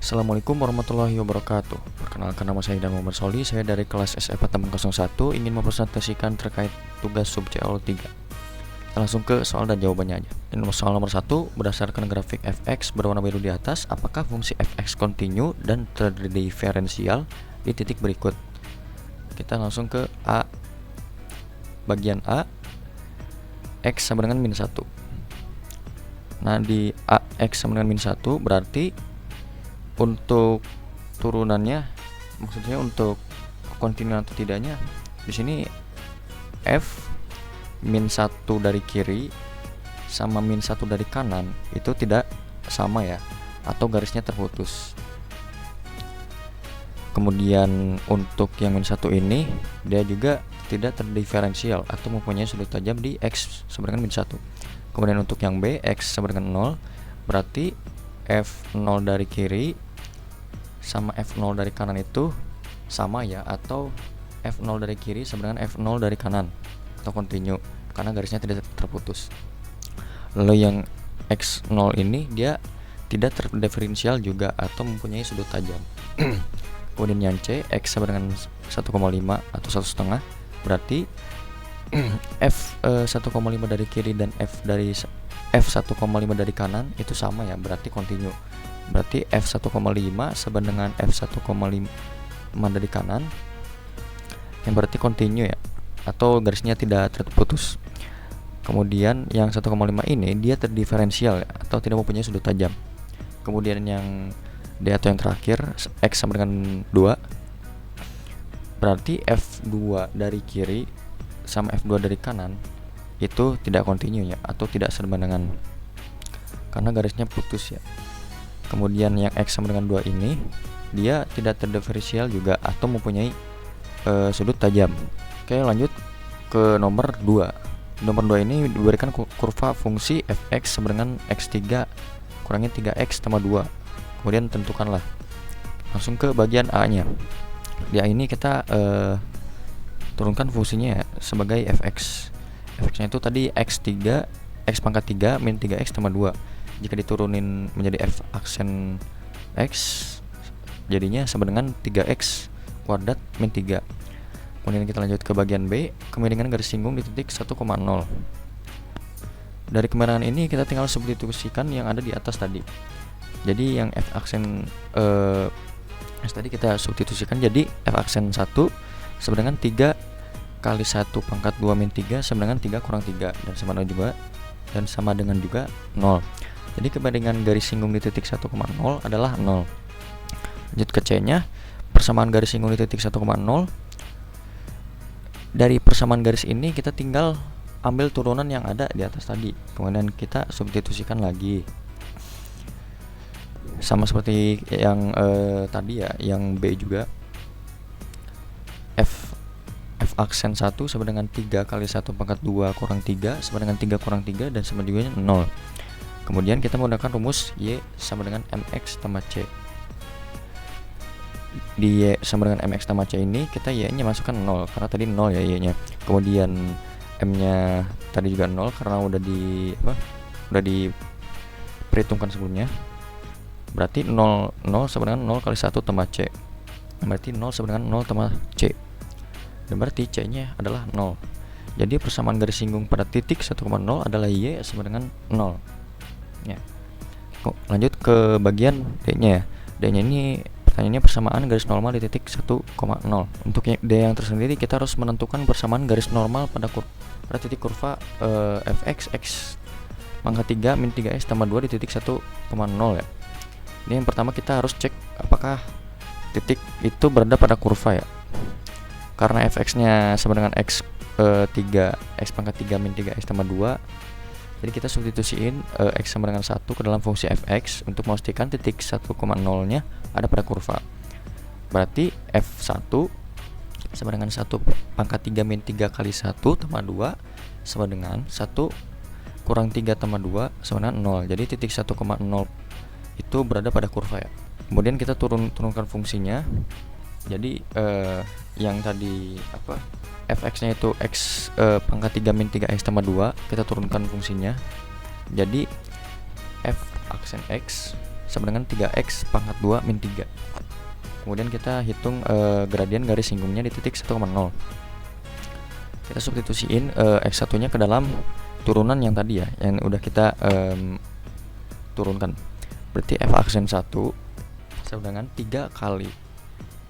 Assalamualaikum warahmatullahi wabarakatuh. Perkenalkan, nama saya Dan Muhammad Soli. Saya dari kelas SF Teman 01 ingin mempresentasikan terkait tugas sub CL3. Kita langsung ke soal dan jawabannya aja. Ini soal nomor 1, berdasarkan grafik fx berwarna biru di atas, apakah fungsi fx kontinu dan terdiferensial di titik berikut? Kita langsung ke A. Bagian A, x sama dengan min 1. Nah, di A x sama dengan min 1 berarti untuk turunannya, maksudnya untuk kontinu atau tidaknya, di sini f min 1 dari kiri sama min 1 dari kanan itu tidak sama ya, atau garisnya terputus. Kemudian untuk yang min 1 ini dia juga tidak terdiferensial atau mempunyai sudut tajam di x sama dengan min 1. Kemudian untuk yang B, x sama dengan 0, berarti f0 dari kiri sama f0 dari kanan itu sama ya, atau f0 dari kiri sama dengan f0 dari kanan atau kontinu karena garisnya tidak terputus. Lalu yang x0 ini dia tidak terdiferensial juga atau mempunyai sudut tajam. Kemudian yang C, x sama dengan 1,5 atau 1,5, berarti f 1,5 dari kiri dan f 1,5 dari kanan itu sama ya, berarti kontinu. Berarti f 1,5 sama dengan f 1,5 dari kanan yang berarti kontinu ya, atau garisnya tidak terputus. Kemudian yang 1,5 ini dia terdiferensial ya, atau tidak mempunyai sudut tajam. Kemudian yang D atau yang terakhir, x sama dengan 2, berarti f2 dari kiri sama f2 dari kanan itu tidak kontinu ya, atau tidak sebarengan karena garisnya putus ya. Kemudian yang x sama dengan 2 ini dia tidak terdiferensial juga atau mempunyai sudut tajam. Oke, lanjut ke nomor 2. Nomor 2 ini diberikan kurva fungsi fx sama dengan x3 kurangi 3x tambah 2. Kemudian tentukanlah. Langsung ke bagian A nya. Di A ini kita turunkan fungsinya ya, sebagai fx. Fx nya itu tadi x3 x pangkat 3 min 3x tambah 2. Jika diturunin menjadi f aksen x, jadinya sama dengan 3x kuadrat min 3. Kemudian kita lanjut ke bagian B, kemiringan garis singgung di titik 1,0. Dari kemiringan ini kita tinggal substitusikan yang ada di atas tadi. Jadi yang f aksen tadi kita substitusikan jadi f aksen 1 sama dengan 3 kali 1 pangkat 2 min 3 sama dengan 3 kurang 3 dan sama dengan juga 0. Jadi kemiringan garis singgung di titik 1,0 adalah 0. Lanjut ke C nya, persamaan garis singgung di titik 1,0. Dari persamaan garis ini kita tinggal ambil turunan yang ada di atas tadi, kemudian kita substitusikan lagi. Sama seperti yang tadi ya, yang B juga. F aksen 1 sama dengan 3 kali 1 pangkat 2 kurang 3 sama dengan 3 kurang 3 dan sama juga 0. Kemudian kita menggunakan rumus Y sama dengan mx tambah C. Di Y sama dengan mx tambah C ini kita Y nya masukkan 0 karena tadi 0 ya Y nya. Kemudian M nya tadi juga 0 karena udah diperhitungkan sebelumnya. Berarti 0 sama dengan 0 kali 1 tambah C. Berarti 0 sama dengan 0 tambah C. Dan berarti C nya adalah 0. Jadi persamaan garis singgung pada titik 1,0 adalah Y sama dengan 0 ya. Lanjut ke bagian D nya ya. D nya ini pertanyaannya persamaan garis normal di titik 1,0. Untuk D yang tersendiri kita harus menentukan persamaan garis normal pada titik kurva fx x pangkat 3 min 3x tambah 2 di titik 1,0 ya. Ini yang pertama kita harus cek apakah titik itu berada pada kurva ya. Karena fx nya sama dengan x 3 x pangkat 3 min 3x tambah 2, jadi kita substitusiin x sama dengan 1 ke dalam fungsi fx untuk memastikan titik 1,0 nya ada pada kurva. Berarti f1 sama dengan 1 pangkat 3 min 3 kali 1 tambah 2 sama dengan 1 kurang 3 tambah 2 sama dengan 0. Jadi titik 1,0 itu berada pada kurva ya. Kemudian kita turunkan fungsinya. Jadi yang tadi fx nya itu x pangkat 3 min 3x tambah 2, kita turunkan fungsinya. Jadi f aksen x sama dengan 3x pangkat 2 min 3. Kemudian kita hitung gradien garis singgungnya di titik 1,0. Kita substitusiin x1 nya ke dalam turunan yang tadi ya, yang udah kita turunkan. Berarti f aksen 1 sama dengan 3 kali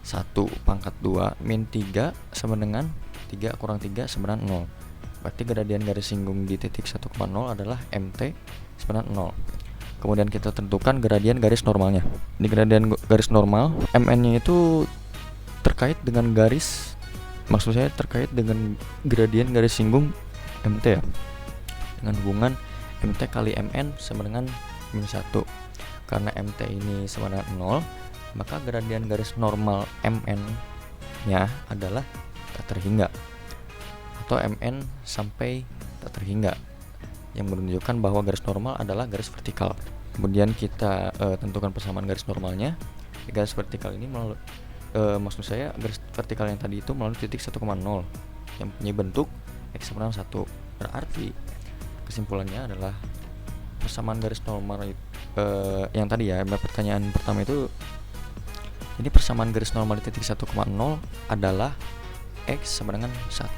1 pangkat 2 min 3 sama dengan 3 kurang 3 sama dengan 0. Berarti gradien garis singgung di titik 1,0 adalah mt sama dengan 0. Kemudian kita tentukan gradien garis normalnya. Di gradien garis normal, mn-nya itu terkait dengan garis, maksud saya terkait dengan gradien garis singgung mt ya, dengan hubungan mt kali mn sama dengan min 1. Karena mt ini sama dengan 0, maka gradien garis normal mn-nya adalah tak terhingga atau mn sampai tak terhingga, yang menunjukkan bahwa garis normal adalah garis vertikal. Kemudian kita tentukan persamaan garis normalnya. Garis vertikal ini melalui maksud saya garis vertikal yang tadi itu melalui titik 1,0 yang punya bentuk x sama dengan 1. Berarti kesimpulannya adalah persamaan garis normal yang tadi ya, pertanyaan pertama itu, ini persamaan garis normal di titik 1,0 adalah x sama dengan 1.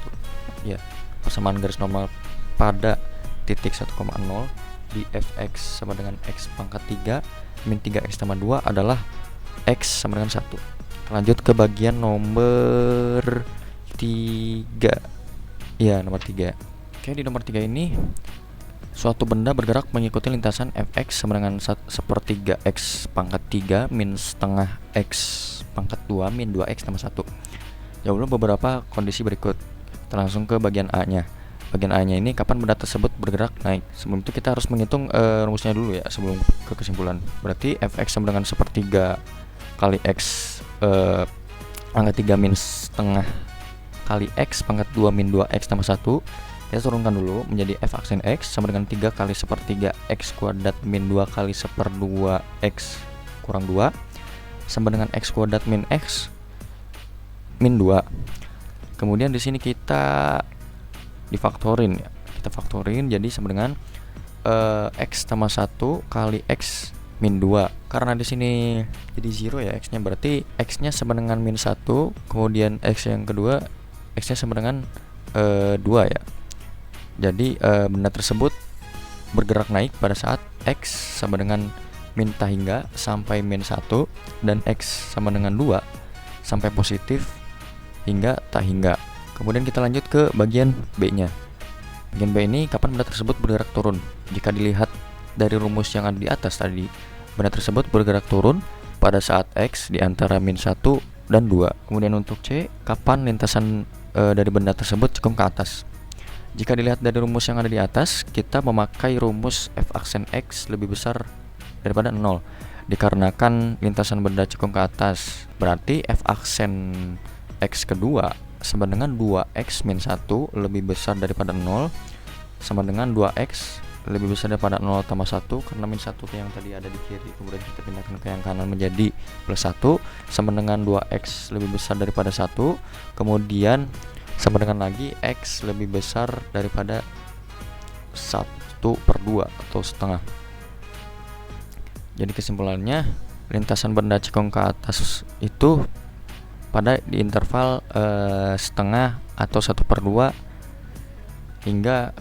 Ya, persamaan garis normal pada titik 1,0 di fx sama dengan x pangkat 3 min 3x tambah 2 adalah x sama dengan 1. Lanjut ke bagian nomor 3. Ya, nomor 3. Oke, di nomor 3 ini suatu benda bergerak mengikuti lintasan fx sama dengan 1/3 x pangkat 3 min setengah x pangkat 2 min 2x tambah 1. Jawablah beberapa kondisi berikut. Kita langsung ke bagian A-nya. Bagian A-nya ini kapan benda tersebut bergerak naik. Sebelum itu kita harus menghitung rumusnya dulu ya sebelum ke kesimpulan. Berarti fx sama dengan 1/3 kali x pangkat 3 min setengah kali x pangkat 2 min 2x tambah 1. Kita turunkan dulu menjadi f aksen x sama dengan 3 kali 1/3 x kuadrat min 2 kali 1/2 x kurang 2 sama dengan x kuadrat min x min 2. Kemudian di sini kita difaktorin ya. Kita faktorin jadi sama dengan x tambah 1 kali x min 2. Karena di sini jadi 0 ya x-nya, berarti x-nya sama dengan min 1, kemudian x yang kedua x-nya sama dengan 2 ya. Jadi benda tersebut bergerak naik pada saat x sama dengan min tak hingga sampai min 1 dan x sama dengan 2 sampai positif hingga tak hingga. Kemudian kita lanjut ke bagian B-nya. Bagian B ini kapan benda tersebut bergerak turun. Jika dilihat dari rumus yang ada di atas tadi, benda tersebut bergerak turun pada saat x di antara min 1 dan 2. Kemudian untuk C, kapan lintasan dari benda tersebut cekung ke atas. Jika dilihat dari rumus yang ada di atas, kita memakai rumus f aksen x lebih besar daripada 0. Dikarenakan lintasan benda cekung ke atas, berarti f aksen x kedua sama dengan 2x min 1 lebih besar daripada 0 sama dengan 2x lebih besar daripada 0 tambah 1, karena min 1 yang tadi ada di kiri kemudian kita pindahkan ke yang kanan menjadi plus 1 sama dengan 2x lebih besar daripada 1, kemudian sama dengan lagi x lebih besar daripada 1/2 atau setengah. Jadi kesimpulannya lintasan benda cekung ke atas itu pada di interval setengah atau 1/2 hingga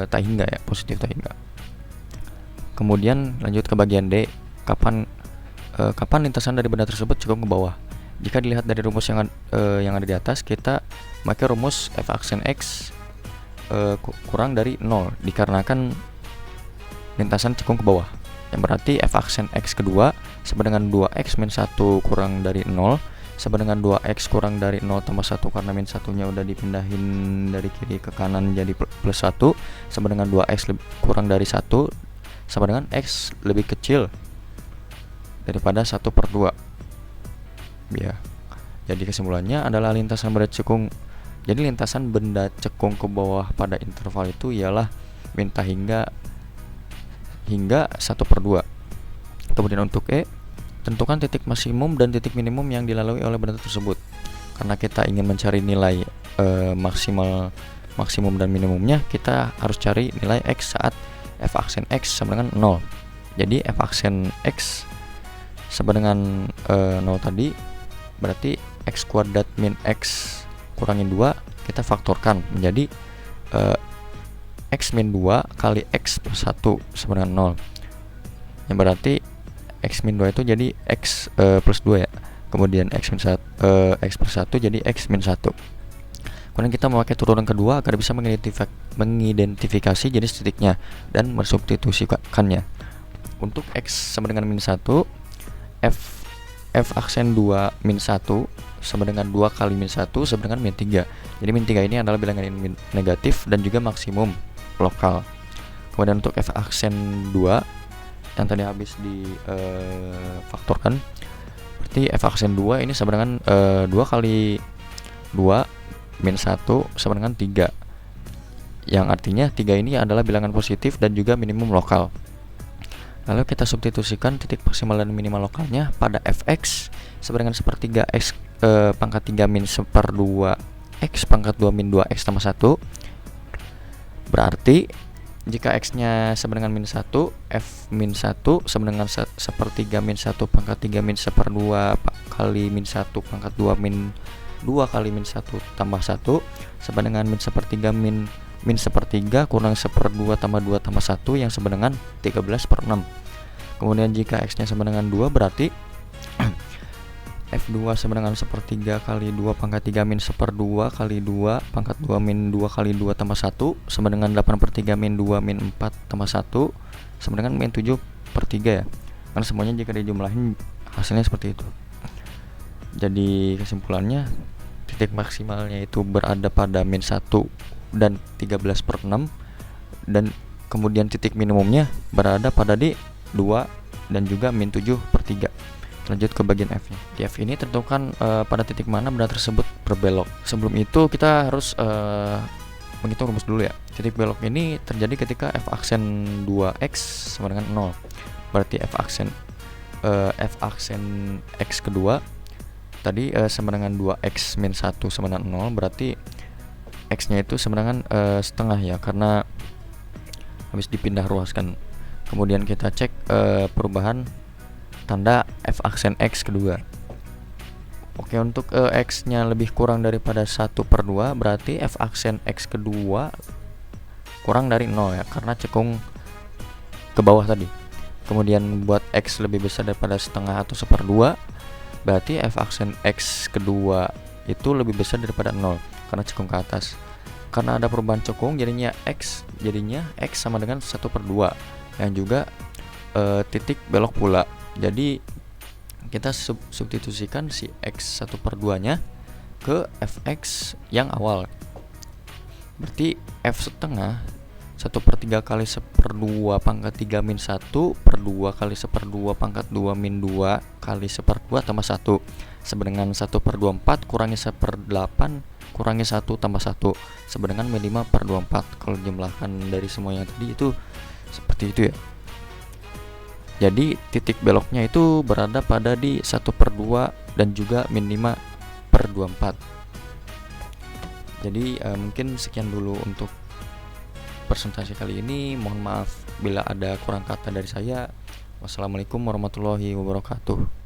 tak hingga ya, positif tak hingga. Kemudian lanjut ke bagian D, kapan lintasan dari benda tersebut cekung ke bawah. Jika dilihat dari rumus yang ada di atas, kita pakai rumus f aksen x kurang dari 0 dikarenakan lintasan cekung ke bawah, yang berarti f aksen x kedua sama dengan 2x min 1 kurang dari 0 sama dengan 2x kurang dari 0 tambah 1, karena min 1 nya udah dipindahin dari kiri ke kanan jadi plus 1 sama dengan 2x kurang dari 1 sama dengan x lebih kecil daripada 1/2 ya. Jadi kesimpulannya adalah lintasan benda cekung. Jadi lintasan benda cekung ke bawah pada interval itu ialah min tak hingga 1/2. Kemudian untuk E, tentukan titik maksimum dan titik minimum yang dilalui oleh benda tersebut. Karena kita ingin mencari nilai maksimum dan minimumnya, kita harus cari nilai x saat f aksen x sama dengan 0. Jadi f aksen x sama dengan 0 tadi, berarti x kuadrat min x kurangin 2 kita faktorkan menjadi x min 2 kali x plus 1 sama dengan 0, yang berarti x min 2 itu jadi x plus 2 ya. Kemudian x plus 1 jadi x min 1. Kemudian kita memakai turunan kedua agar bisa mengidentifikasi jenis titiknya dan mensubstitusikannya. Untuk x sama dengan min 1, f aksen 2 min 1 sama dengan 2 kali min 1 sama dengan min 3. Jadi min 3 ini adalah bilangan negatif dan juga maksimum lokal. Kemudian untuk f aksen 2 yang tadi habis difaktorkan, berarti f aksen 2 ini sama dengan 2 kali 2 min 1 sama dengan 3, yang artinya 3 ini adalah bilangan positif dan juga minimum lokal. Lalu kita substitusikan titik maksimal dan minimal lokalnya pada fx sama dengan sepertiga x pangkat 3 min 1/2 x pangkat 2 min 2 x tambah 1. Berarti jika x-nya sama dengan min 1, f min 1 sama dengan sepertiga min 1 pangkat 3 min 1/2 kali min 1 pangkat 2 min 2 kali min 1 tambah 1 sama dengan min sepertiga min sepertiga kurang 1/2 tambah 2 tambah 1 yang sama dengan 13/6. Kemudian jika x-nya sama dengan 2, berarti f2 sama dengan sepertiga kali 2 pangkat 3 min 1/2 kali 2 pangkat 2 min 2 kali 2 tambah 1 sama dengan 8/3 min 2 min 4 tambah 1 sama dengan min 7/3 ya. Karena semuanya jika dijumlahin hasilnya seperti itu. Jadi kesimpulannya, titik maksimalnya itu berada pada min 1 dan 13/6, dan kemudian titik minimumnya berada pada di 2 dan juga min 7/3. Lanjut ke bagian F nya. Di F ini tentukan pada titik mana benda tersebut berbelok. Sebelum itu kita harus menghitung rumus dulu ya. Titik belok ini terjadi ketika f aksen 2x sama dengan 0. Berarti f aksen x kedua tadi sama dengan 2x min 1 sama dengan 0, berarti x nya itu sama dengan setengah ya, karena habis dipindah ruaskan. Kemudian kita cek perubahan tanda f aksen x kedua. Oke, untuk x nya lebih kurang daripada 1/2, berarti f aksen x kedua kurang dari 0 ya, karena cekung ke bawah tadi. Kemudian buat x lebih besar daripada setengah atau 1/2, berarti f aksen x kedua itu lebih besar daripada 0 karena cekung ke atas. Karena ada perubahan cekung, jadinya x sama dengan 1/2, yang juga titik belok pula. Jadi kita substitusikan si x 1/2 nya ke fx yang awal. Berarti f setengah 1/3 kali 1/2 pangkat 3 min 1/2 kali 1/2 pangkat 2 min 2 kali 1/2 tambah 1 sama dengan 1/24 kurangi 1/8 kurangi 1 tambah 1 sama dengan min 5/24. Kalau jumlahkan dari semuanya tadi itu seperti itu ya. Jadi titik beloknya itu berada pada di 1/2 dan juga min 5/24. Jadi mungkin sekian dulu untuk presentasi kali ini. Mohon maaf bila ada kurang kata dari saya. Wassalamualaikum warahmatullahi wabarakatuh.